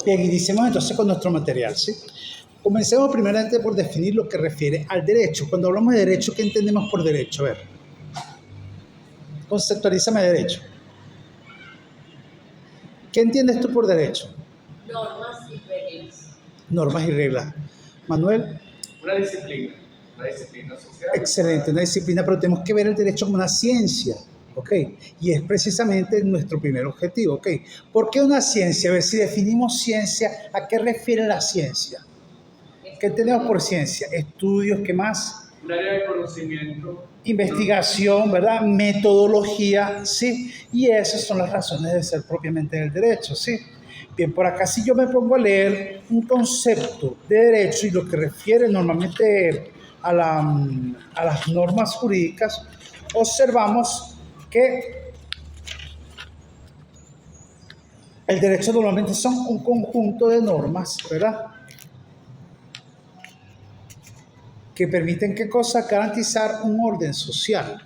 Bien, iniciemos entonces con nuestro material, ¿sí? Comencemos primeramente por definir lo que refiere al derecho. Cuando hablamos de derecho, ¿qué entendemos por derecho? A ver, conceptualízame derecho. ¿Qué entiendes tú por derecho? Normas y reglas. Normas y reglas. Manuel. Una disciplina social. Excelente, una disciplina, pero tenemos que ver el derecho como una ciencia, ¿ok? Y es precisamente nuestro primer objetivo, ¿ok? ¿Por qué una ciencia? A ver, si definimos ciencia, ¿a qué refiere la ciencia? ¿Qué tenemos por ciencia? Estudios, ¿qué más? Un área de conocimiento. Investigación, ¿verdad? Metodología, ¿sí? Y esas son las razones de ser propiamente del derecho, ¿sí? Bien, por acá si yo me pongo a leer un concepto de derecho y lo que refiere normalmente a las normas jurídicas, observamos que el derecho normalmente son un conjunto de normas, ¿verdad? Que permiten, ¿qué cosa? Garantizar un orden social,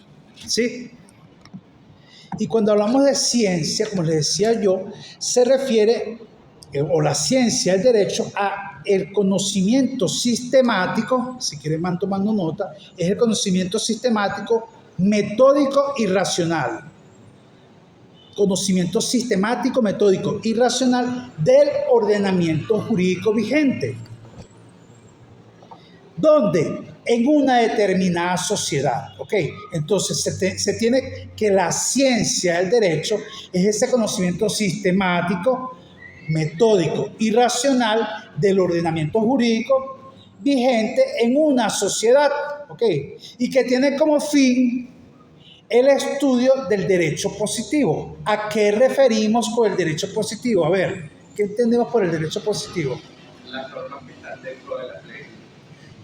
¿sí? Y cuando hablamos de ciencia, como les decía yo, se refiere, o la ciencia, el derecho, a el conocimiento sistemático, si quieren van tomando nota, es el conocimiento sistemático, metódico y racional. Conocimiento sistemático, metódico y racional del ordenamiento jurídico vigente. ¿Dónde? En una determinada sociedad, ¿ok? Entonces se tiene que la ciencia del derecho es ese conocimiento sistemático, metódico y racional del ordenamiento jurídico vigente en una sociedad, ¿ok? Y que tiene como fin el estudio del derecho positivo. ¿A qué referimos con el derecho positivo? A ver, ¿qué entendemos por el derecho positivo? Las normas que están dentro de la ley.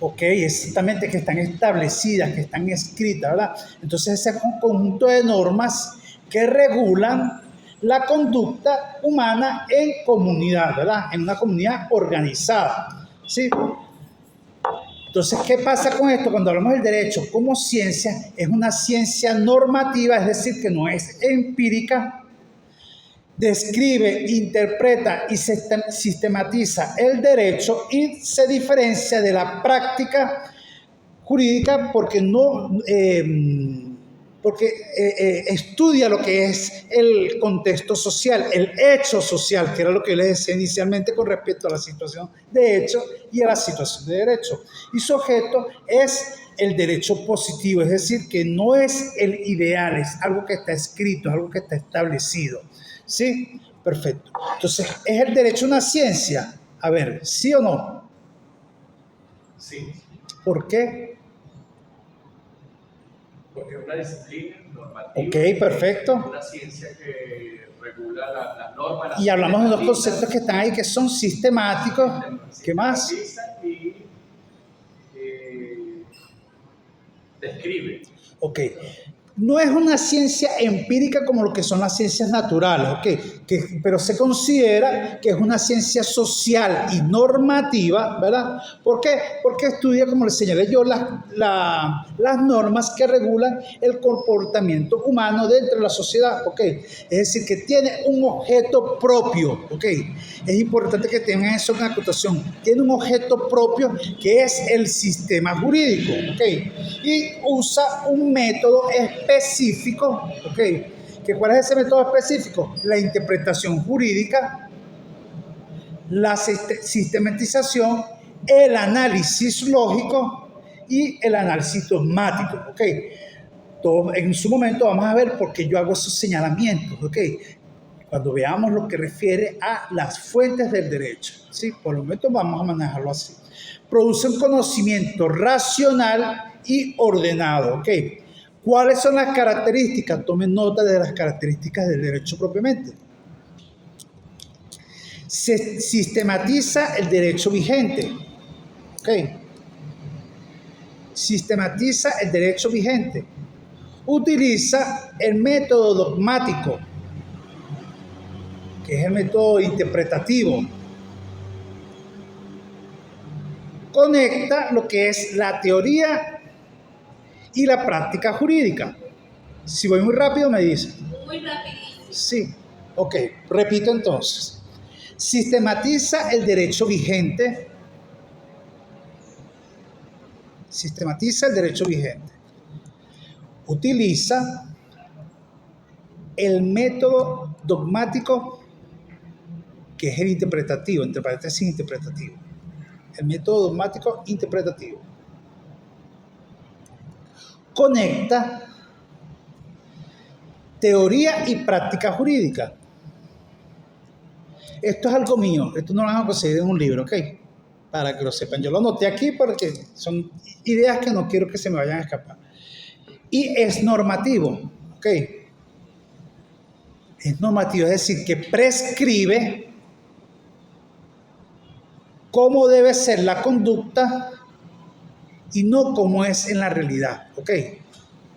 Ok, exactamente, que están establecidas, que están escritas, ¿verdad? Entonces ese es un conjunto de normas que regulan la conducta humana en comunidad, ¿verdad? En una comunidad organizada, ¿sí? Entonces, ¿qué pasa con esto? Cuando hablamos del derecho como ciencia, es una ciencia normativa, es decir, que no es empírica, describe, interpreta y sistematiza el derecho y se diferencia de la práctica jurídica porque estudia lo que es el contexto social, el hecho social, que era lo que yo les decía inicialmente con respecto a la situación de hecho y a la situación de derecho. Y su objeto es el derecho positivo, es decir, que no es el ideal, es algo que está escrito, algo que está establecido. ¿Sí? Perfecto. Entonces, ¿es el derecho una ciencia? A ver, ¿sí o no? Sí. ¿Por qué? Porque es una disciplina normativa. Ok, perfecto. Una ciencia que regula las normas. Y hablamos de dos conceptos que están ahí que son sistemáticos. ¿Qué más? Y describe. Ok. No es una ciencia empírica como lo que son las ciencias naturales, ¿ok? Pero se considera que es una ciencia social y normativa, ¿verdad? ¿Por qué? Porque estudia, como les señalé yo, las normas que regulan el comportamiento humano dentro de la sociedad, ¿ok? Es decir, que tiene un objeto propio, ¿ok? Es importante que tengan eso en acotación. Tiene un objeto propio que es el sistema jurídico, ¿ok? Y usa un método específico, ¿ok? ¿Cuál es ese método específico? La interpretación jurídica, la sistematización, el análisis lógico y el análisis dogmático, ¿ok? Todo, en su momento vamos a ver por qué yo hago esos señalamientos, ¿ok? Cuando veamos lo que refiere a las fuentes del derecho, ¿sí? Por el momento vamos a manejarlo así. Produce un conocimiento racional y ordenado, ¿ok? ¿Cuáles son las características? Tomen nota de las características del derecho propiamente. Se sistematiza el derecho vigente, ¿ok? Sistematiza el derecho vigente. Utiliza el método dogmático, que es el método interpretativo. Conecta lo que es la teoría y la práctica jurídica. Si voy muy rápido me dicen. Muy rapidísimo. Sí, ok, repito entonces. Sistematiza el derecho vigente. Sistematiza el derecho vigente. Utiliza el método dogmático que es el interpretativo, entre paréntesis interpretativo. El método dogmático interpretativo. Conecta teoría y práctica jurídica. Esto es algo mío, esto no lo van a conseguir en un libro, ¿ok? Para que lo sepan. Yo lo anoté aquí porque son ideas que no quiero que se me vayan a escapar. Y es normativo, ¿ok? Es normativo, es decir, que prescribe cómo debe ser la conducta y no cómo es en la realidad, ¿ok?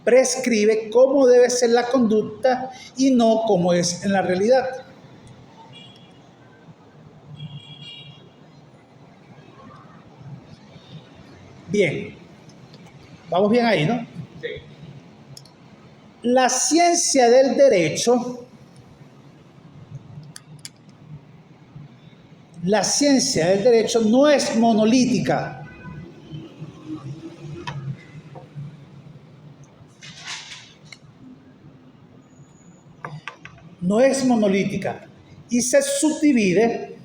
Prescribe cómo debe ser la conducta y no cómo es en la realidad. Bien, vamos bien ahí, ¿no? Sí. La ciencia del derecho, no es monolítica. No es monolítica y se subdivide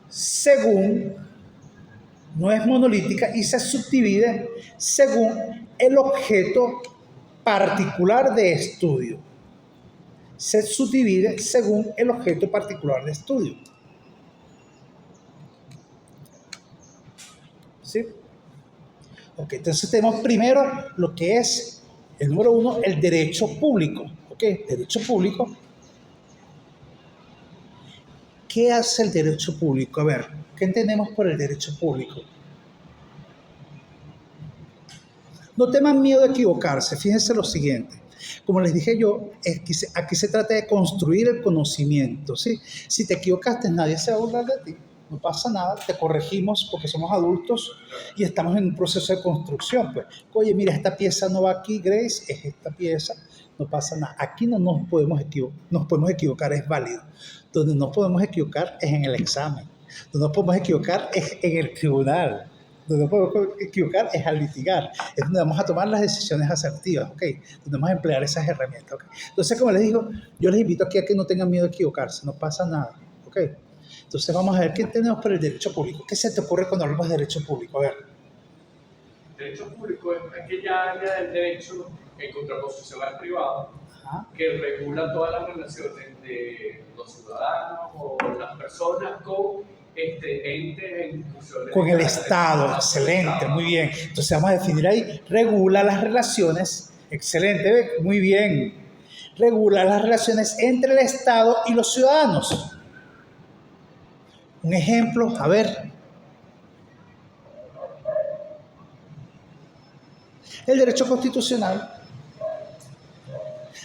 según, no es monolítica y se subdivide según el objeto particular de estudio. Se subdivide según el objeto particular de estudio. ¿Sí? Ok, entonces tenemos primero lo que es, el número 1, el derecho público. Ok, derecho público. ¿Qué hace el derecho público? A ver, ¿qué entendemos por el derecho público? No tengan miedo de equivocarse. Fíjense lo siguiente. Como les dije yo, aquí se trata de construir el conocimiento, ¿sí? Si te equivocaste, nadie se va a burlar de ti. No pasa nada, te corregimos porque somos adultos y estamos en un proceso de construcción. Pues, oye, mira, esta pieza no va aquí, Grace, es esta pieza, no pasa nada. Aquí no nos podemos equivocar, es válido. Donde no podemos equivocar es en el examen. Donde no podemos equivocar es en el tribunal. Donde no podemos equivocar es al litigar. Es donde vamos a tomar las decisiones asertivas, ¿ok? Donde vamos a emplear esas herramientas, ¿ok? Entonces, como les digo, yo les invito aquí a que no tengan miedo de equivocarse, no pasa nada, ¿ok? Entonces vamos a ver qué tenemos por el derecho público. ¿Qué se te ocurre cuando hablamos de derecho público? A ver. Derecho público es aquella área del derecho en contraposición al privado. Ajá. Que regula todas las relaciones de los ciudadanos o las personas con entes, instituciones. Con el Estado, excelente, muy bien. Entonces vamos a definir ahí, regula las relaciones, excelente, muy bien. Regula las relaciones entre el Estado y los ciudadanos. Un ejemplo, a ver. El derecho constitucional.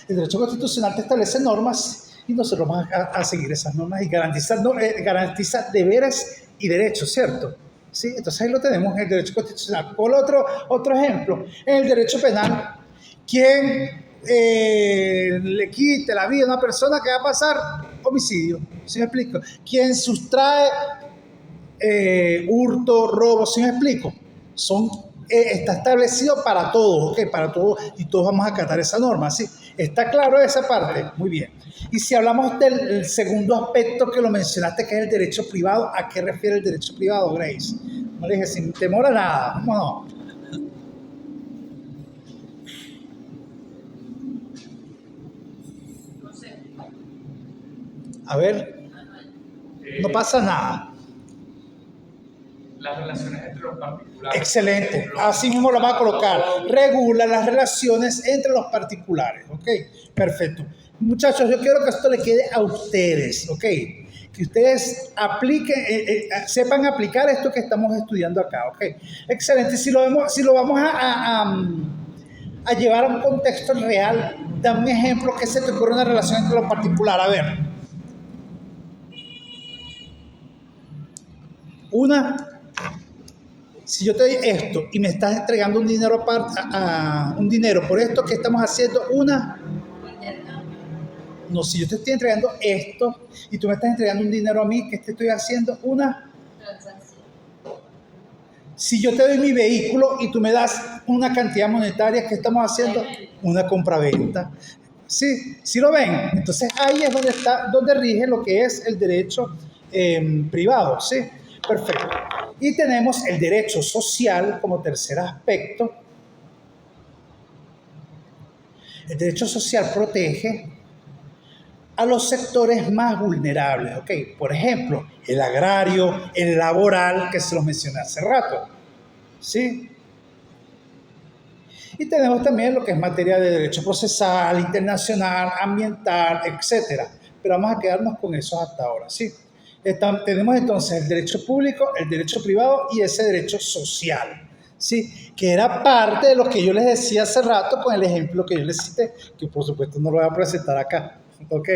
El derecho constitucional te establece normas y nosotros vamos a seguir esas normas y garantiza deberes y derechos, ¿cierto? ¿Sí? Entonces ahí lo tenemos en el derecho constitucional. Por otro ejemplo, en el derecho penal, quien le quite la vida a una persona que va a pasar homicidio, ¿sí me explico? Quien sustrae hurto, robo, ¿sí me explico? Está establecido para todos, ¿ok? Para todos, y todos vamos a acatar esa norma, ¿sí? ¿Está claro esa parte? Muy bien. Y si hablamos del segundo aspecto que lo mencionaste, que es el derecho privado, ¿a qué refiere el derecho privado, Grace? Como le dije, sin temor a nada, vámonos. No sé. A ver, no pasa nada. Las relaciones entre los particulares. Excelente, así mismo lo vamos a colocar. Regula las relaciones entre los particulares, ¿ok? Perfecto. Muchachos, yo quiero que esto le quede a ustedes, ¿ok? Que ustedes apliquen, sepan aplicar esto que estamos estudiando acá, ¿ok? Excelente. Si lo vamos a llevar a un contexto real, dame un ejemplo que se te ocurre una relación entre los particulares. A ver. Si yo te doy esto y me estás entregando un dinero un dinero por esto que estamos haciendo, No, si yo te estoy entregando esto y tú me estás entregando un dinero a mí, ¿qué te estoy haciendo? Una Transacción. Si yo te doy mi vehículo y tú me das una cantidad monetaria, ¿qué estamos haciendo? Una compraventa. Sí, ¿sí lo ven? Entonces ahí es donde rige lo que es el derecho privado, ¿sí? Perfecto. Y tenemos el derecho social como tercer aspecto. El derecho social protege a los sectores más vulnerables, ¿ok? Por ejemplo, el agrario, el laboral, que se los mencioné hace rato, ¿sí? Y tenemos también lo que es materia de derecho procesal, internacional, ambiental, etcétera. Pero vamos a quedarnos con eso hasta ahora, ¿sí? Tenemos entonces el derecho público, el derecho privado y ese derecho social, ¿sí? Que era parte de lo que yo les decía hace rato con el ejemplo que yo les cité, que por supuesto no lo voy a presentar acá, ¿ok?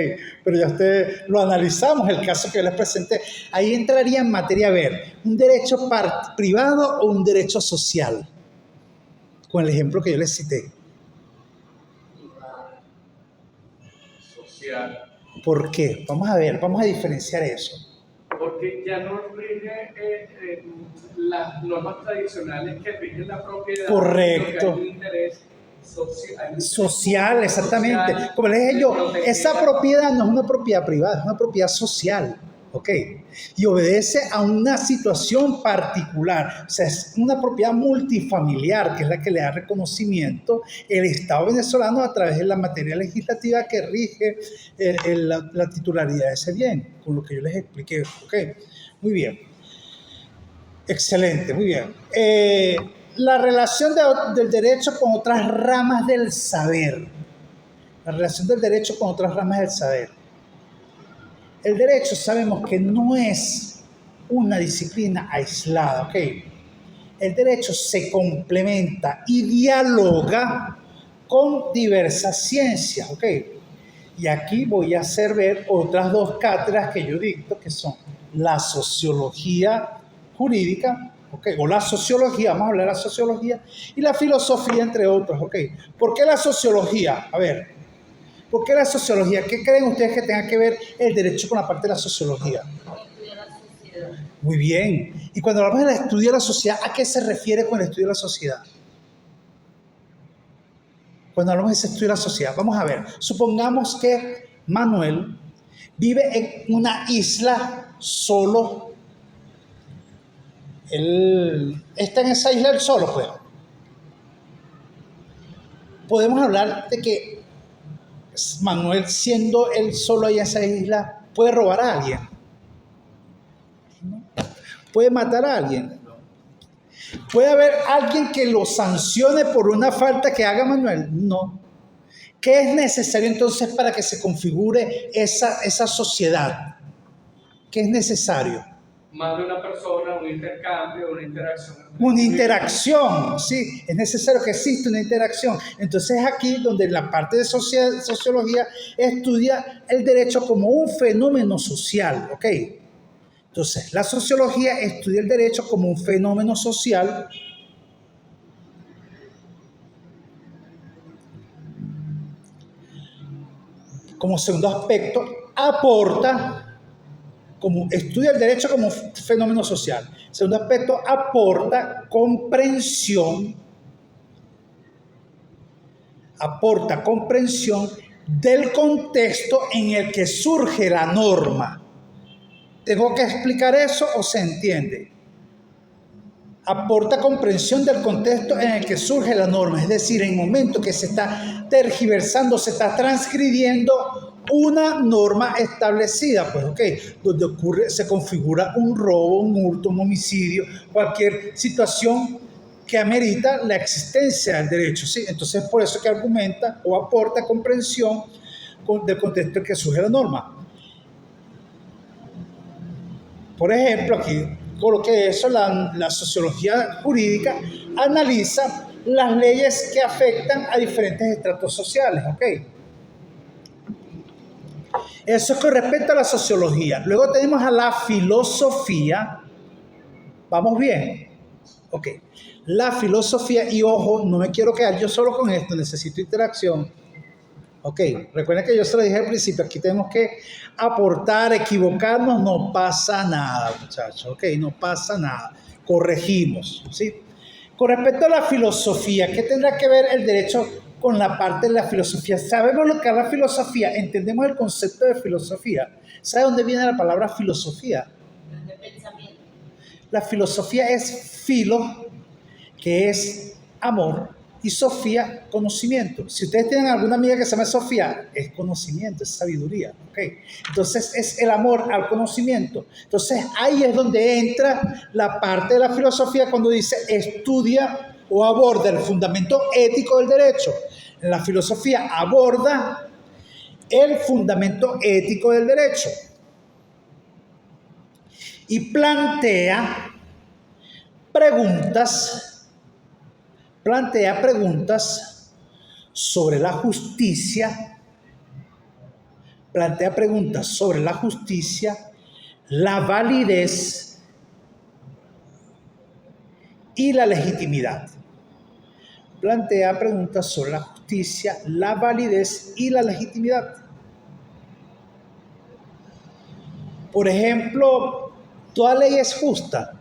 Pero ya ustedes lo analizamos, el caso que yo les presenté. Ahí entraría en materia, a ver, ¿un derecho privado o un derecho social? Con el ejemplo que yo les cité. Social. ¿Por qué? Vamos a ver, vamos a diferenciar eso. Porque ya no rige las normas tradicionales que rigen la propiedad. Correcto. Hay un interés social, exactamente. Social, como les dije yo, esa propiedad no es una propiedad privada, es una propiedad social. ¿Ok? Y obedece a una situación particular, o sea, es una propiedad multifamiliar, que es la que le da reconocimiento el Estado venezolano a través de la materia legislativa que rige la titularidad de ese bien, con lo que yo les expliqué. ¿Ok? Muy bien. Excelente, muy bien. La relación del derecho con otras ramas del saber. La relación del derecho con otras ramas del saber. El derecho sabemos que no es una disciplina aislada, ¿ok? El derecho se complementa y dialoga con diversas ciencias, ¿ok? Y aquí voy a hacer ver otras dos cátedras que yo dicto, que son la sociología jurídica, ¿ok? O la sociología, vamos a hablar de la sociología, y la filosofía, entre otros, ¿ok? ¿Por qué la sociología? A ver, ¿por qué la sociología? ¿Qué creen ustedes que tenga que ver el derecho con la parte de la sociología? Estudiar la sociedad. Muy bien. Y cuando hablamos del estudio de la sociedad, ¿a qué se refiere con el estudio de la sociedad? Cuando hablamos de ese estudio de la sociedad, vamos a ver. Supongamos que Manuel vive en una isla solo. Él está en esa isla él solo, pues. Podemos hablar de que Manuel, siendo él solo ahí en esa isla, puede robar a alguien. ¿No? Puede matar a alguien. ¿Puede haber alguien que lo sancione por una falta que haga Manuel? No. ¿Qué es necesario entonces para que se configure esa sociedad? ¿Qué es necesario? Más de una persona, un intercambio, una interacción. Una interacción, sí, es necesario que exista una interacción. Entonces aquí donde la parte de sociología estudia el derecho como un fenómeno social, ¿ok? Entonces, la sociología estudia el derecho como un fenómeno social como segundo aspecto, estudia el derecho como un fenómeno social. Segundo aspecto, aporta comprensión del contexto en el que surge la norma. ¿Tengo que explicar eso o se entiende? Aporta comprensión del contexto en el que surge la norma, es decir, en el momento que se está tergiversando, se está transgrediendo una norma establecida, pues, ok, donde se configura un robo, un hurto, un homicidio, cualquier situación que amerita la existencia del derecho, ¿sí? Entonces, por eso que argumenta o aporta comprensión del contexto en que surge la norma. Por ejemplo, aquí coloqué eso, la sociología jurídica analiza las leyes que afectan a diferentes estratos sociales, ¿ok? Eso es con respecto a la sociología. Luego tenemos a la filosofía. ¿Vamos bien? Ok. La filosofía, y ojo, no me quiero quedar yo solo con esto, necesito interacción. Ok, recuerden que yo se lo dije al principio, aquí tenemos que aportar, equivocarnos, no pasa nada, muchachos, ok, no pasa nada, corregimos, ¿sí? Con respecto a la filosofía, ¿qué tendrá que ver el derecho con la parte de la filosofía? ¿Sabemos lo que es la filosofía? ¿Entendemos el concepto de filosofía? ¿Sabe dónde viene la palabra filosofía? De pensamiento. La filosofía es filo, que es amor, y Sofía, conocimiento. Si ustedes tienen alguna amiga que se llama Sofía, es conocimiento, es sabiduría. ¿Okay? Entonces es el amor al conocimiento. Entonces ahí es donde entra la parte de la filosofía cuando dice estudia o aborda el fundamento ético del derecho. La filosofía aborda el fundamento ético del derecho y plantea preguntas sobre la justicia, la validez y la legitimidad. Plantea preguntas sobre la justicia, la validez y la legitimidad. Por ejemplo, ¿toda ley es justa?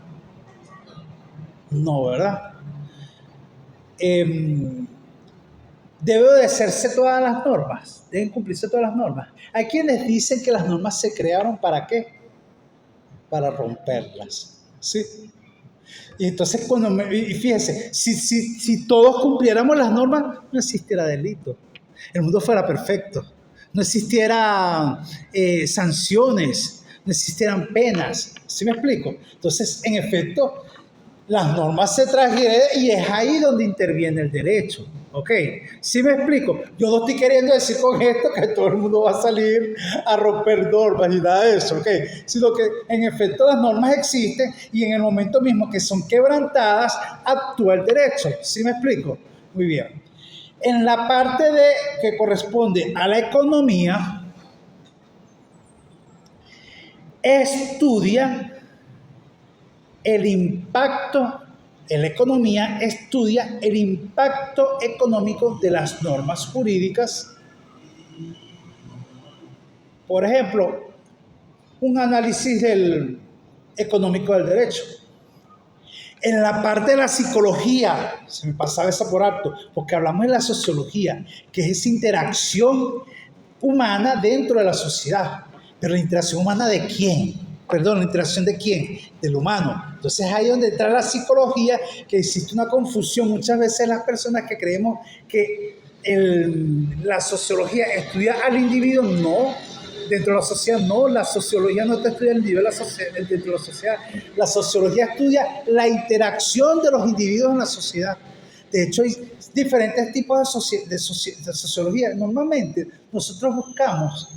No, ¿verdad? Debe obedecerse todas las normas, deben cumplirse todas las normas. Hay quienes dicen que las normas se crearon ¿para qué? Para romperlas, ¿sí? Y entonces y fíjense, si todos cumpliéramos las normas, no existiera delito, el mundo fuera perfecto, no existieran sanciones, no existieran penas, ¿sí me explico? Entonces, en efecto, las normas se transgreden y es ahí donde interviene el derecho. ¿Ok? ¿Sí me explico? Yo no estoy queriendo decir con esto que todo el mundo va a salir a romper normas y nada de eso, ¿ok? Sino que en efecto las normas existen y en el momento mismo que son quebrantadas actúa el derecho. ¿Sí me explico? Muy bien. En la parte que corresponde a la economía, la economía estudia el impacto económico de las normas jurídicas. Por ejemplo, un análisis económico del derecho. En la parte de la psicología, se me pasaba esa por alto, porque hablamos de la sociología, que es esa interacción humana dentro de la sociedad. Pero la interacción humana ¿de quién? Perdón, ¿la interacción de quién? Del humano. Entonces ahí es donde entra la psicología, que existe una confusión. Muchas veces las personas que creemos que la sociología estudia al individuo, no. Dentro de la sociedad, no. La sociología no estudia el individuo dentro de la sociedad. La sociología estudia la interacción de los individuos en la sociedad. De hecho, hay diferentes tipos de sociología. Normalmente nosotros buscamos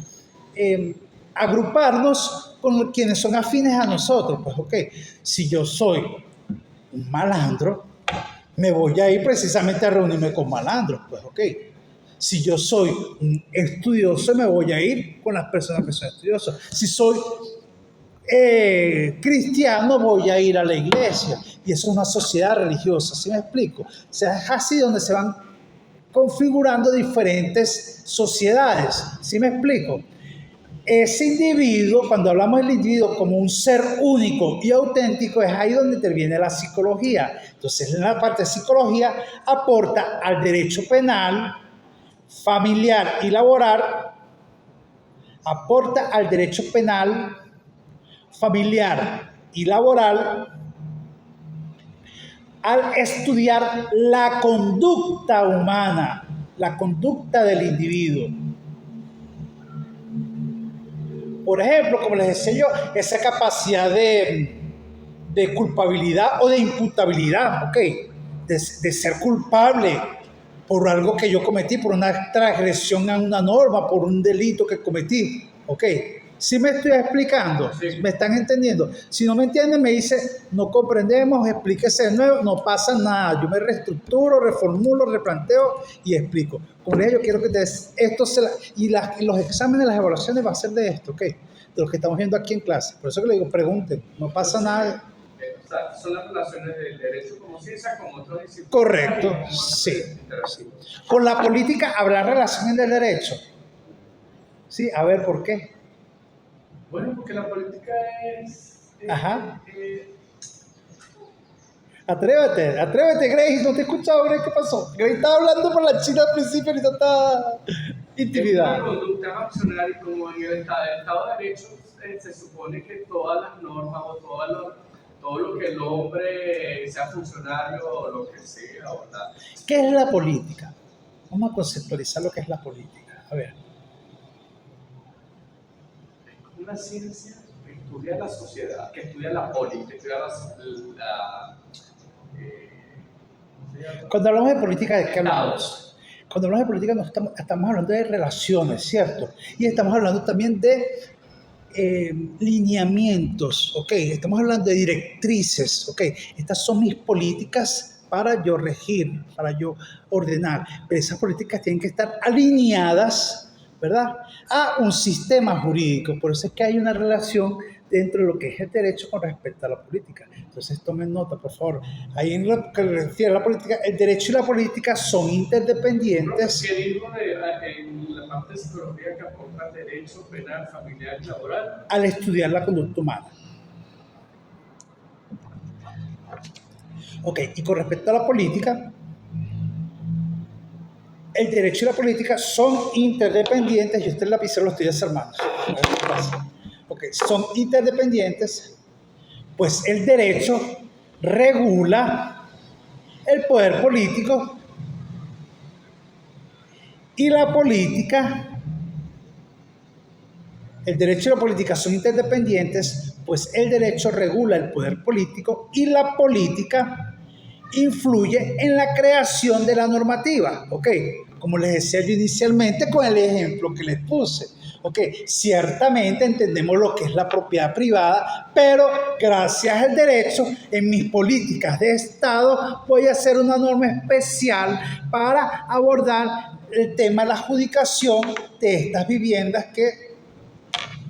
agruparnos con quienes son afines a nosotros. Pues ok, si yo soy un malandro, me voy a ir precisamente a reunirme con malandros. Pues ok, si yo soy un estudioso, me voy a ir con las personas que son estudiosas. Si soy cristiano, voy a ir a la iglesia. Y eso es una sociedad religiosa, ¿sí me explico? O sea, es así donde se van configurando diferentes sociedades, ¿sí me explico? Ese individuo, cuando hablamos del individuo como un ser único y auténtico, es ahí donde interviene la psicología. Entonces, en la parte de psicología aporta al derecho penal, familiar y laboral, aporta al derecho penal, familiar y laboral, al estudiar la conducta humana, la conducta del individuo. Por ejemplo, como les decía yo, esa capacidad de culpabilidad o de imputabilidad, ¿ok? De ser culpable por algo que yo cometí, por una transgresión a una norma, por un delito que cometí, ¿ok? ¿Sí me estoy explicando? Sí. ¿Me están entendiendo? Si no me entienden, me dice, no comprendemos, explíquese de nuevo, no pasa nada. Yo me reestructuro, reformulo, replanteo y explico. Como les digo, yo quiero que los exámenes, las evaluaciones va a ser de esto, ¿ok? De lo que estamos viendo aquí en clase. Por eso que le digo, pregunten, no pasa nada. O sea, son las relaciones del derecho como ciencia con otros disciplinas. Correcto, sí. Con la política habrá relación del derecho. Sí, a ver, ¿por qué? Bueno, porque la política es... Ajá. Atrévete, Grace, no te he escuchado, Grace, ¿qué pasó? Grace estaba hablando por la China al principio y no está es intimidada. una conducta opcional y como en el Estado de Derecho se supone que todas las normas o todo lo que el hombre, sea funcionario o lo que sea, ¿verdad? ¿Qué es la política? Vamos a conceptualizar lo que es la política. A ver. Es una ciencia que estudia la sociedad, que estudia la política, que estudia Cuando hablamos de política, ¿de qué hablamos? Cuando hablamos de política estamos hablando de relaciones, ¿cierto? Y estamos hablando también de lineamientos, ¿ok? Estamos hablando de directrices, ¿ok? Estas son mis políticas para yo regir, para yo ordenar. Pero esas políticas tienen que estar alineadas, ¿verdad?, a un sistema jurídico. Por eso es que hay una relación dentro de lo que es el derecho con respecto a la política. Entonces tomen nota, por favor. Ahí en lo que refiere a la política, el derecho y la política son interdependientes. ¿Qué digo en la parte de psicología que aporta derecho penal, familiar y laboral? Al estudiar la conducta humana. Ok, y con respecto a la política, el derecho y la política son interdependientes. Yo este lapicero lo estoy desarmando. Ok, son interdependientes, pues el derecho regula el poder político y la política. El derecho y la política son interdependientes, pues el derecho regula el poder político y la política influye en la creación de la normativa. ¿Ok? Como les decía yo inicialmente con el ejemplo que les puse. ¿Ok? Ciertamente entendemos lo que es la propiedad privada, pero gracias al derecho, en mis políticas de Estado, voy a hacer una norma especial para abordar el tema de la adjudicación de estas viviendas que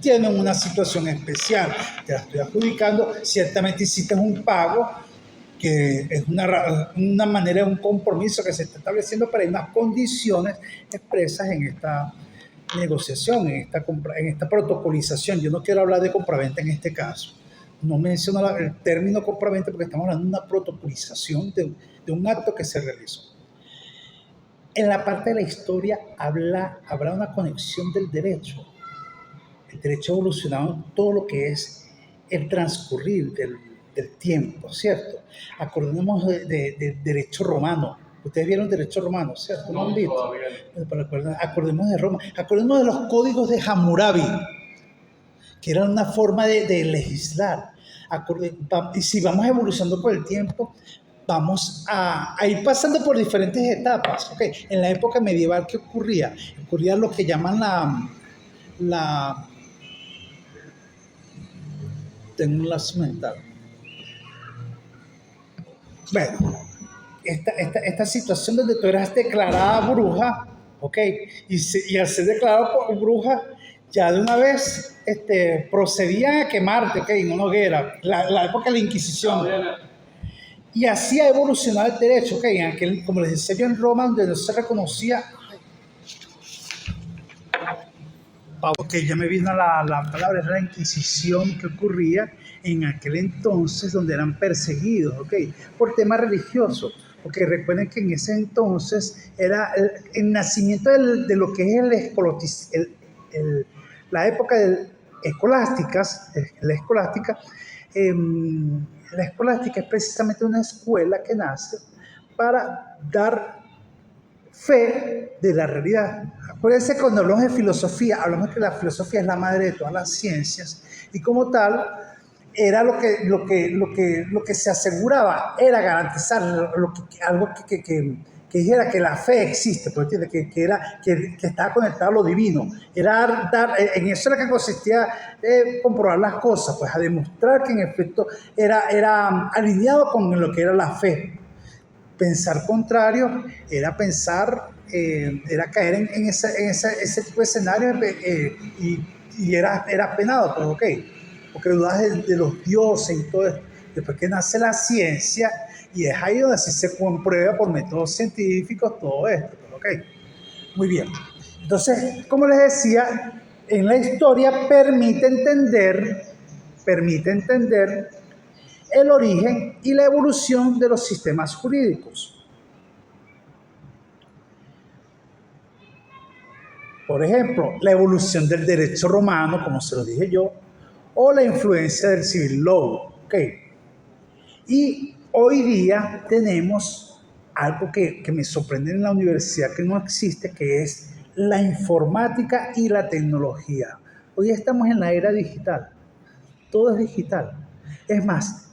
tienen una situación especial. Te la estoy adjudicando, ciertamente hiciste un pago, que es una manera, un compromiso que se está estableciendo, pero hay unas condiciones expresas en esta negociación, en esta protocolización. Yo no quiero hablar de compraventa en este caso. No menciono el término compraventa porque estamos hablando de una protocolización de un acto que se realizó. En la parte de la historia habrá una conexión del derecho. El derecho ha evolucionado en todo lo que es el transcurrir del tiempo, ¿cierto? Acordémonos del derecho romano. Ustedes vieron derecho romano, ¿cierto? ¿No han visto? Acordémonos de Roma. Acordémonos de los códigos de Hammurabi, que eran una forma de legislar. Y si vamos evolucionando por el tiempo, vamos a ir pasando por diferentes etapas. ¿Okay? En la época medieval, ¿qué ocurría? Ocurría lo que llaman tengo un lazo mental. Bueno, esta situación donde tú eras declarada bruja, ¿ok? Y al ser declarada bruja, ya de una vez procedían a quemarte, ¿ok? En una hoguera, la época de la Inquisición. Y así ha evolucionado el derecho, ¿ok? Como les decía yo, en Roma, donde no se reconocía. Ok, ya me vino la palabra, era la Inquisición que ocurría en aquel entonces donde eran perseguidos, ¿ok? Por temas religiosos. Porque recuerden que en ese entonces era el nacimiento de lo que es la época de escolásticas. La escolástica es precisamente una escuela que nace para dar fe de la realidad. Acuérdense, cuando hablamos de filosofía, hablamos que la filosofía es la madre de todas las ciencias y como tal era lo que se aseguraba era garantizar algo que dijera que la fe existe, que estaba conectado a lo divino. En eso era que consistía comprobar las cosas, pues a demostrar que en efecto era alineado con lo que era la fe. Pensar contrario era era caer en ese tipo de escenario y era penado, pues ok, porque dudabas de los dioses y todo esto. después que nace la ciencia, y es ahí donde sí se comprueba por métodos científicos todo esto. ¿Ok? Muy bien. Entonces, como les decía, en la historia permite entender el origen y la evolución de los sistemas jurídicos. Por ejemplo, la evolución del derecho romano, como se lo dije yo, o la influencia del civil law. ¿Okay? Y hoy día tenemos algo que me sorprende en la universidad que no existe, que es la informática y la tecnología. Hoy estamos en la era digital. Todo es digital. Es más,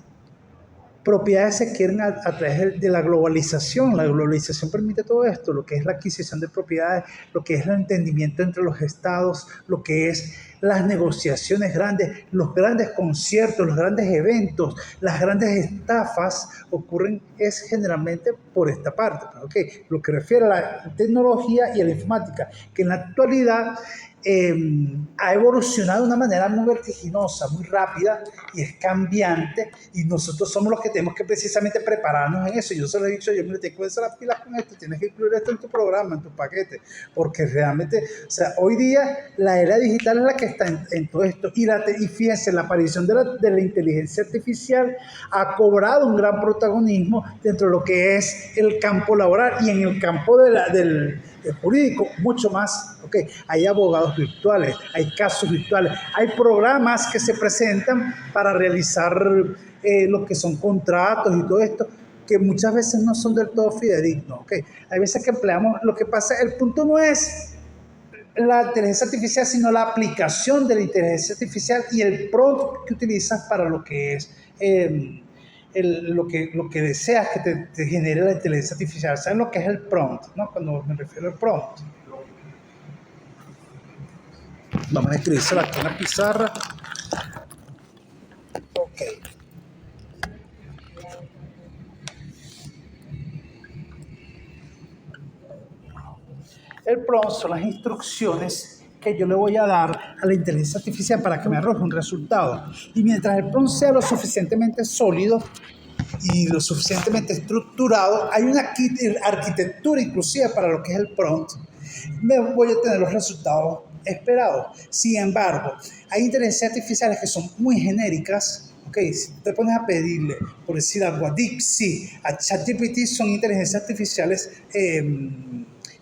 propiedades se adquieren a través de la globalización. La globalización permite todo esto, lo que es la adquisición de propiedades, lo que es el entendimiento entre los estados, lo que es las negociaciones grandes, los grandes conciertos, los grandes eventos, las grandes estafas ocurren es generalmente por esta parte. ¿Okay? Lo que refiere a la tecnología y a la informática, que en la actualidad ha evolucionado de una manera muy vertiginosa, muy rápida y es cambiante, y nosotros somos los que tenemos que precisamente prepararnos en eso. Yo se lo he dicho, yo me tengo que hacer las pilas con esto, tienes que incluir esto en tu programa, en tu paquete, porque realmente, o sea, hoy día la era digital es la que está en todo esto, y fíjense, la aparición de la inteligencia artificial ha cobrado un gran protagonismo dentro de lo que es el campo laboral y en el campo del jurídico, mucho más. Okay. Hay abogados virtuales, hay casos virtuales, hay programas que se presentan para realizar lo que son contratos y todo esto, que muchas veces no son del todo fidedignos. Okay. Hay veces que empleamos, lo que pasa, el punto no es la inteligencia artificial, sino la aplicación de la inteligencia artificial y el prompt que utilizas para lo que es lo que deseas que te genere la inteligencia artificial. ¿Saben lo que es el prompt? ¿No? Cuando me refiero al prompt. Vamos a escribírselo aquí en la pizarra. Ok. El prompt son las instrucciones que yo le voy a dar a la inteligencia artificial para que me arroje un resultado. Y mientras el prompt sea lo suficientemente sólido y lo suficientemente estructurado, hay una arquitectura inclusive para lo que es el prompt, me voy a tener los resultados esperados. Sin embargo, hay inteligencias artificiales que son muy genéricas. Okay, si te pones a pedirle, por decir algo, a DeepSeek, a ChatGPT, son inteligencias artificiales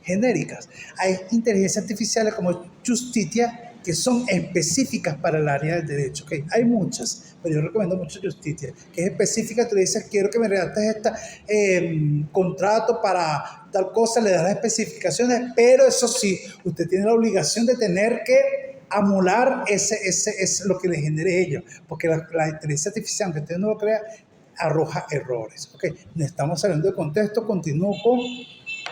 genéricas. Hay inteligencias artificiales como Justitia, que son específicas para el área del derecho. Okay. Hay muchas, pero yo recomiendo mucho Justitia, que es específica. Tú le dices, quiero que me redactes este contrato para tal cosa, le das las especificaciones, pero eso sí, usted tiene la obligación de tener que amolar lo que le genere ello, porque la inteligencia artificial, aunque usted no lo crea, arroja errores. Okay. No estamos saliendo de contexto, continúo con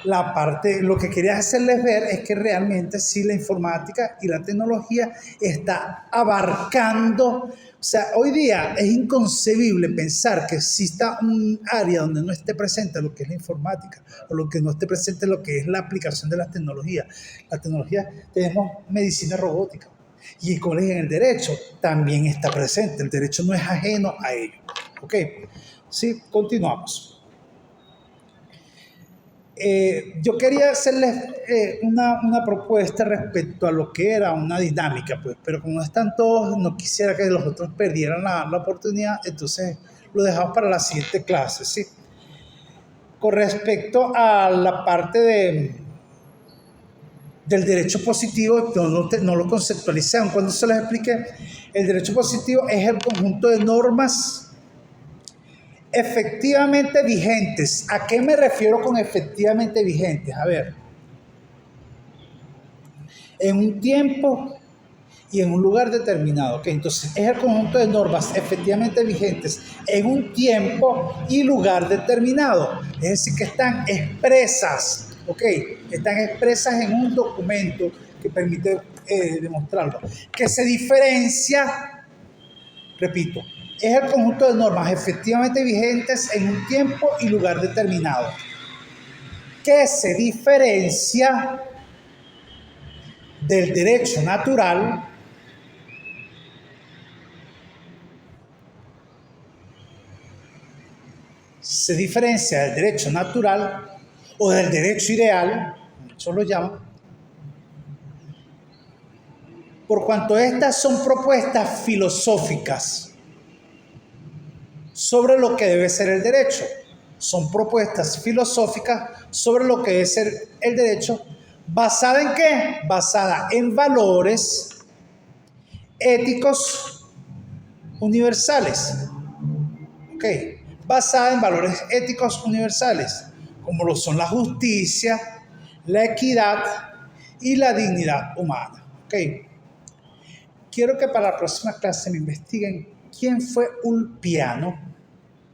la parte. Lo que quería hacerles ver es que realmente sí, la informática y la tecnología está abarcando. O sea, hoy día es inconcebible pensar que exista un área donde no esté presente lo que es la informática, o lo que no esté presente lo que es la aplicación de las tecnologías. La tecnología, tenemos medicina robótica, y como les dije, en el derecho también está presente. El derecho no es ajeno a ello. ¿Ok? Sí, continuamos. Yo quería hacerles una propuesta respecto a lo que era una dinámica, pues, pero como no están todos, no quisiera que los otros perdieran la oportunidad, entonces lo dejamos para la siguiente clase, ¿sí? Con respecto a la parte del derecho positivo, no lo conceptualizaron. Cuando se les expliqué, el derecho positivo es el conjunto de normas efectivamente vigentes. ¿A qué me refiero con efectivamente vigentes? A ver, en un tiempo y en un lugar determinado. ¿Okay? Entonces, es el conjunto de normas efectivamente vigentes en un tiempo y lugar determinado. Es decir, que están expresas, ¿ok? Están expresas en un documento que permite demostrarlo. Que se diferencia, repito, es el conjunto de normas efectivamente vigentes en un tiempo y lugar determinado, que se diferencia del derecho natural, . se diferencia del derecho natural o del derecho ideal, muchos lo llaman, por cuanto estas son propuestas filosóficas sobre lo que debe ser el derecho. Son propuestas filosóficas sobre lo que debe ser el derecho, ¿basada en qué? Basada en valores éticos universales. ¿Ok? Basada en valores éticos universales, como lo son la justicia, la equidad y la dignidad humana. ¿Ok? Quiero que para la próxima clase me investiguen quién fue Ulpiano.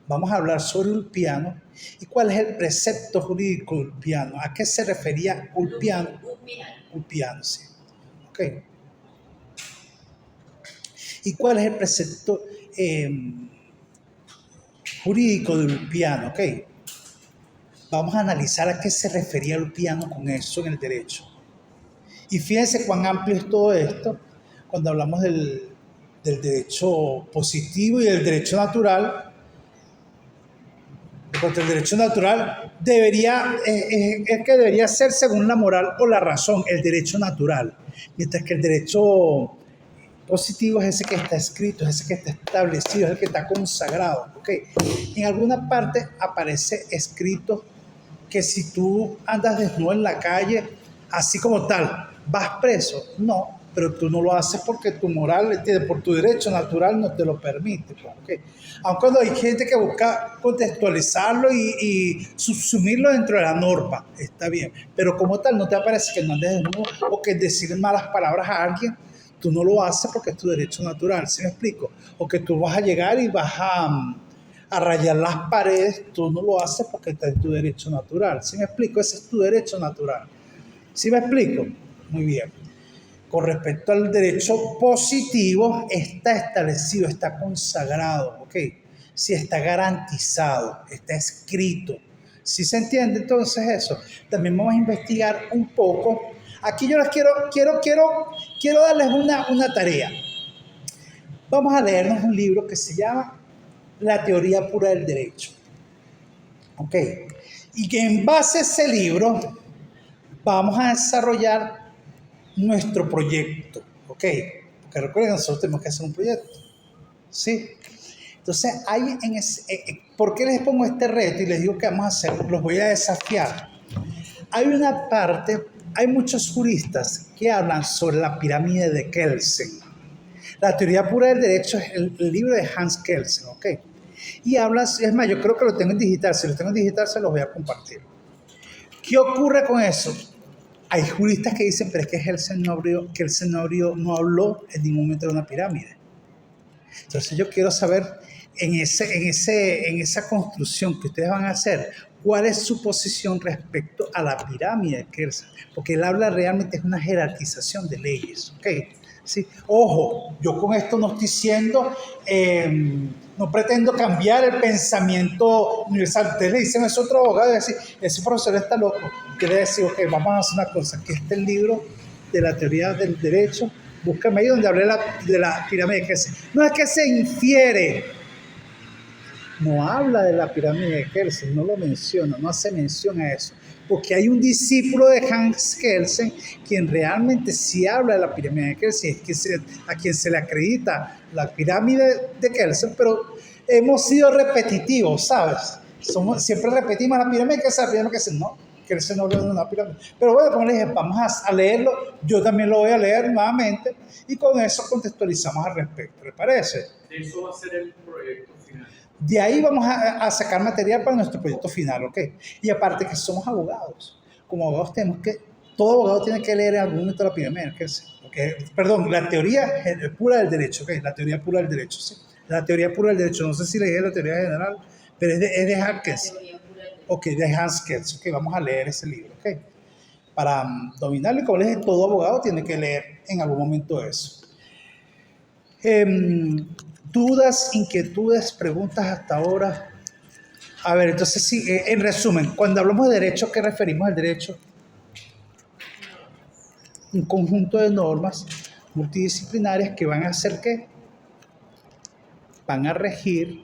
Vamos a hablar sobre Ulpiano y cuál es el precepto jurídico de Ulpiano. ¿A qué se refería Ulpiano? Ulpiano, sí. ¿Ok? ¿Y cuál es el precepto jurídico de Ulpiano? ¿Ok? Vamos a analizar a qué se refería Ulpiano con eso en el derecho. Y fíjense cuán amplio es todo esto cuando hablamos del derecho positivo y del derecho natural. Porque el derecho natural es que debería ser según la moral o la razón, el derecho natural. Mientras que el derecho positivo es ese que está escrito, es ese que está establecido, es el que está consagrado. ¿Okay? En alguna parte aparece escrito que si tú andas desnudo en la calle, así como tal, vas preso. No, pero tú no lo haces porque tu moral, por tu derecho natural no te lo permite. ¿Okay? Aun cuando hay gente que busca contextualizarlo y subsumirlo dentro de la norma, está bien. Pero como tal, no te aparece que no andes desnudo o que decir malas palabras a alguien, tú no lo haces porque es tu derecho natural, ¿sí me explico? O que tú vas a llegar y vas a rayar las paredes, tú no lo haces porque está en tu derecho natural, ¿sí me explico? Ese es tu derecho natural, ¿sí me explico? Muy bien. Con respecto al derecho positivo, está establecido, está consagrado, ¿ok? Sí, está garantizado, está escrito. ¿Sí se entiende entonces eso? También vamos a investigar un poco. Aquí yo les quiero darles una tarea. Vamos a leernos un libro que se llama La teoría pura del derecho. ¿Ok? Y que en base a ese libro vamos a desarrollar nuestro proyecto. ¿Ok? Porque recuerden, nosotros tenemos que hacer un proyecto. ¿Sí? Entonces, ¿por qué les pongo este reto y les digo que vamos a hacer? Los voy a desafiar. Hay muchos juristas que hablan sobre la pirámide de Kelsen. La teoría pura del derecho es el libro de Hans Kelsen, ¿ok? Y hablas, es más, yo creo que lo tengo en digital. Si lo tengo en digital, se los voy a compartir. ¿Qué ocurre con eso? Hay juristas que dicen, pero es que Kelsen no habló en ningún momento de una pirámide. Entonces yo quiero saber en esa construcción que ustedes van a hacer, ¿cuál es su posición respecto a la pirámide de Kelsen? Porque él habla realmente de una jerarquización de leyes, ¿ok? ¿Sí? Ojo, yo con esto no estoy diciendo, no pretendo cambiar el pensamiento universal. Ustedes le dicen a ese otro abogado y decir, ese profesor está loco. Quiere decir, ok, vamos a hacer una cosa, que este es el libro de la teoría del derecho, búscame ahí donde hablé de la pirámide de Kelsen. No es que se infiere, no habla de la pirámide de Kelsen, no lo menciona, no hace mención a eso. Porque hay un discípulo de Hans Kelsen quien realmente sí habla de la pirámide de Kelsen, a quien se le acredita la pirámide de Kelsen, pero hemos sido repetitivos, ¿sabes? Siempre repetimos la pirámide de Kelsen, no. Kelsen no habla de una pirámide. Pero bueno, como les dije, vamos a leerlo, yo también lo voy a leer nuevamente y con eso contextualizamos al respecto, ¿les parece? Eso va a ser el proyecto final. De ahí vamos a sacar material para nuestro proyecto final, ¿ok? Y aparte que somos abogados. Como abogados todo abogado tiene que leer en algún momento la pirámide, perdón, la teoría pura del derecho, ¿ok? La teoría pura del derecho, ¿sí? La teoría pura del derecho, no sé si leí la teoría general, pero es de Hans Kelsen. Ok, de Hans Kelsen, ok, vamos a leer ese libro, ¿ok? Para dominarlo, y como les dije, todo abogado tiene que leer en algún momento eso. Dudas, inquietudes, preguntas hasta ahora. A ver, entonces sí, en resumen, cuando hablamos de derecho, ¿qué referimos al derecho? Un conjunto de normas multidisciplinarias que van a hacer ¿qué? Van a regir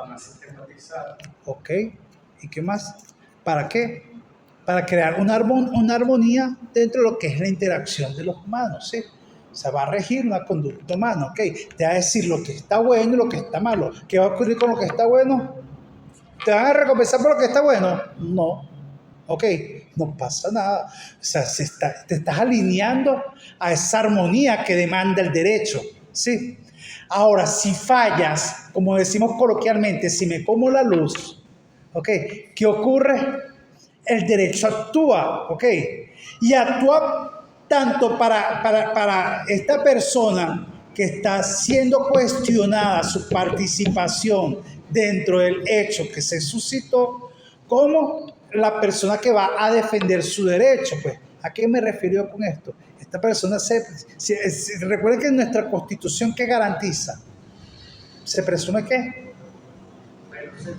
Van a sistematizar. ¿Ok? ¿Y qué más? ¿Para qué? Para crear una armonía dentro de lo que es la interacción de los humanos, ¿sí? O sea, va a regir una conducta humana, ¿ok? Te va a decir lo que está bueno y lo que está malo. ¿Qué va a ocurrir con lo que está bueno? ¿Te van a recompensar por lo que está bueno? No. ¿Ok? No pasa nada. O sea, te estás alineando a esa armonía que demanda el derecho, ¿sí? Ahora, si fallas, como decimos coloquialmente, si me como la luz, ¿ok? ¿Qué ocurre? El derecho actúa, ¿ok? Y actúa tanto para esta persona que está siendo cuestionada su participación dentro del hecho que se suscitó, como la persona que va a defender su derecho. Pues, ¿a qué me refiero con esto? Esta persona recuerden que nuestra Constitución, ¿qué garantiza? ¿Se presume qué?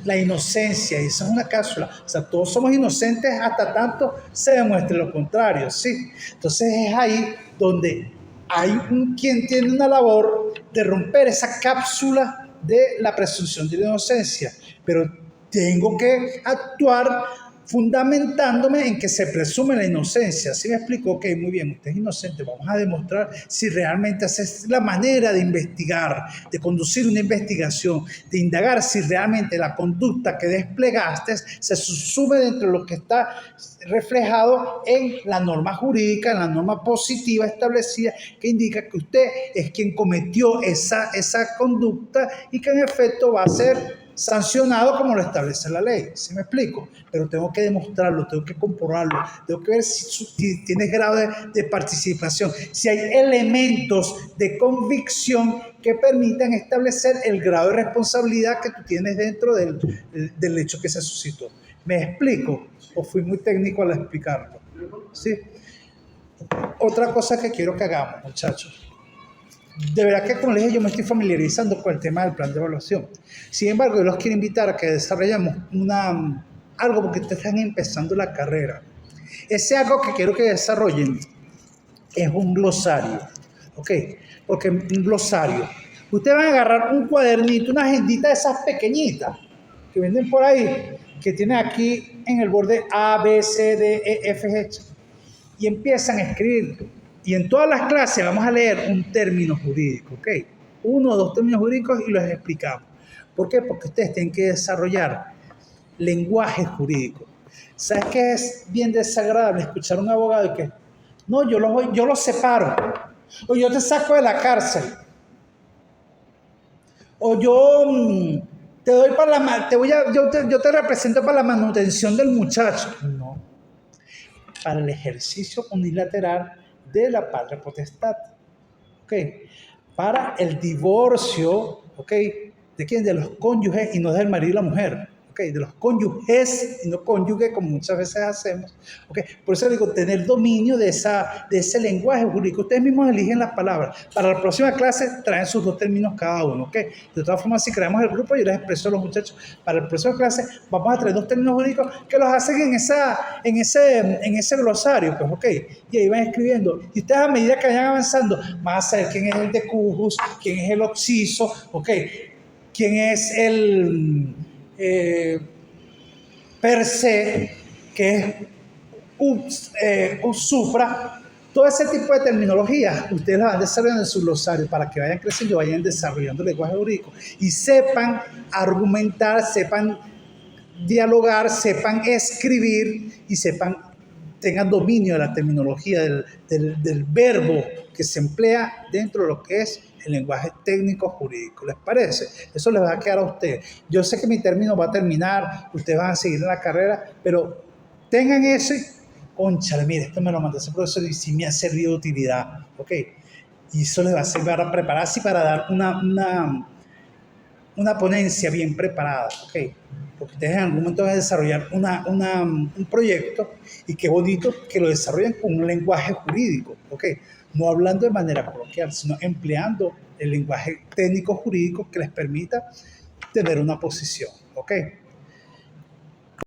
La inocencia, y eso es una cápsula. O sea, todos somos inocentes hasta tanto se demuestre lo contrario, ¿sí? Entonces es ahí donde hay quien tiene una labor de romper esa cápsula de la presunción de la inocencia, pero tengo que actuar fundamentándome en que se presume la inocencia. ¿Sí me explico? Ok, muy bien, usted es inocente, vamos a demostrar si realmente esa es la manera de investigar, de conducir una investigación, de indagar si realmente la conducta que desplegaste se subsume dentro de lo que está reflejado en la norma jurídica, en la norma positiva establecida, que indica que usted es quien cometió esa conducta y que en efecto va a ser sancionado como lo establece la ley. ¿Sí me explico? Pero tengo que demostrarlo, tengo que comprobarlo, tengo que ver si tienes grado de participación, si hay elementos de convicción que permitan establecer el grado de responsabilidad que tú tienes dentro del hecho que se suscitó. ¿Me explico? ¿O fui muy técnico al explicarlo? ¿Sí? Otra cosa que quiero que hagamos, muchachos. De verdad que, como les dije, yo me estoy familiarizando con el tema del plan de evaluación. Sin embargo, yo los quiero invitar a que desarrollemos algo porque ustedes están empezando la carrera. Ese algo que quiero que desarrollen es un glosario, ¿ok? Porque un glosario, ustedes van a agarrar un cuadernito, una agendita de esas pequeñitas que venden por ahí, que tienen aquí en el borde A, B, C, D, E, F, G, y empiezan a escribir. Y en todas las clases vamos a leer un término jurídico, ¿ok? 1 o 2 términos jurídicos y los explicamos. ¿Por qué? Porque ustedes tienen que desarrollar lenguaje jurídico. ¿Sabes qué es bien desagradable escuchar a un abogado y que no, yo los separo, o yo te saco de la cárcel, o yo te doy yo te represento para la manutención del muchacho? No, para el ejercicio unilateral de la patria potestad, ¿ok? Para el divorcio, ¿ok? ¿De quién? De los cónyuges y no del marido y la mujer, ¿ok? De los cónyuges y no cónyuge como muchas veces hacemos, ¿ok? Por eso digo, tener dominio de ese lenguaje jurídico. Ustedes mismos eligen las palabras. Para la próxima clase traen sus 2 términos cada uno, ¿ok? De todas formas, si creamos el grupo, yo les expreso a los muchachos, para la próxima clase vamos a traer 2 términos jurídicos que los hacen en ese glosario, pues, ¿ok? Y ahí van escribiendo. Y ustedes, a medida que vayan avanzando, van a saber quién es el decujus, quién es el occiso, ¿ok? Quién es el per se, que es supra. Todo ese tipo de terminología ustedes la van desarrollando en su glosario para que vayan creciendo, vayan desarrollando el lenguaje jurídico y sepan argumentar, sepan dialogar, sepan escribir y tengan dominio de la terminología del verbo que se emplea dentro de lo que es el lenguaje técnico jurídico. ¿Les parece? Eso les va a quedar a ustedes. Yo sé que mi término va a terminar, ustedes van a seguir en la carrera, pero tengan ese, cónchale, mire, esto me lo mandó ese profesor y sí me ha servido de utilidad, ¿ok? Y eso les va a servir para prepararse y para dar una ponencia bien preparada, ¿ok? Porque ustedes en algún momento van a desarrollar un proyecto y qué bonito que lo desarrollen con un lenguaje jurídico, ¿ok? No hablando de manera coloquial, sino empleando el lenguaje técnico jurídico que les permita tener una posición, ¿ok?